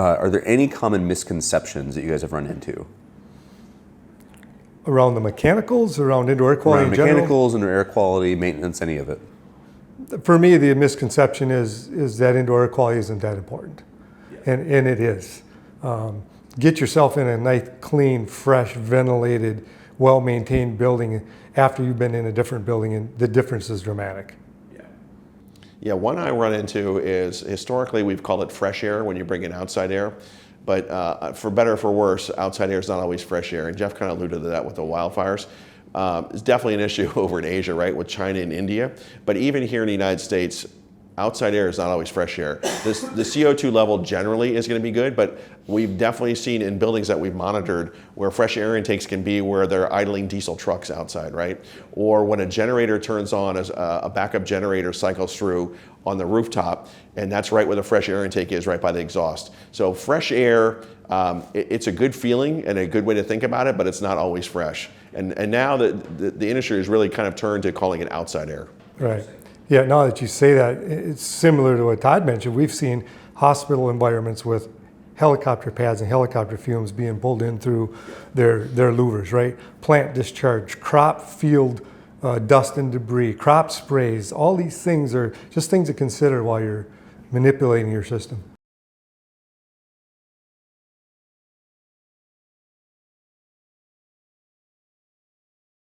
are there any common misconceptions that you guys have run into? Around the mechanicals, around indoor air quality Around in general? mechanicals, indoor air quality, maintenance, any of it? For me, the misconception is that indoor air quality isn't that important. Yeah. And it is. Get yourself in a nice, clean, fresh, ventilated, well-maintained building after you've been in a different building, and the difference is dramatic. Yeah, one I run into is, historically we've called it fresh air when you bring in outside air, but for better or for worse, outside air is not always fresh air, and Jeff kind of alluded to that with the wildfires. It's definitely an issue over in Asia, right, with China and India, but even here in the United States, outside air is not always fresh air. The CO2 level generally is going to be good, but we've definitely seen in buildings that we've monitored where fresh air intakes can be where they're idling diesel trucks outside, right? Or when a generator turns on, as a backup generator cycles through on the rooftop, and that's right where the fresh air intake is, right by the exhaust. So fresh air, it's a good feeling and a good way to think about it, but it's not always fresh. And now the industry has really kind of turned to calling it outside air. Right. Yeah, now that you say that, it's similar to what Todd mentioned. We've seen hospital environments with helicopter pads and helicopter fumes being pulled in through their louvers, right? Plant discharge, crop field dust and debris, crop sprays, all these things are just things to consider while you're manipulating your system.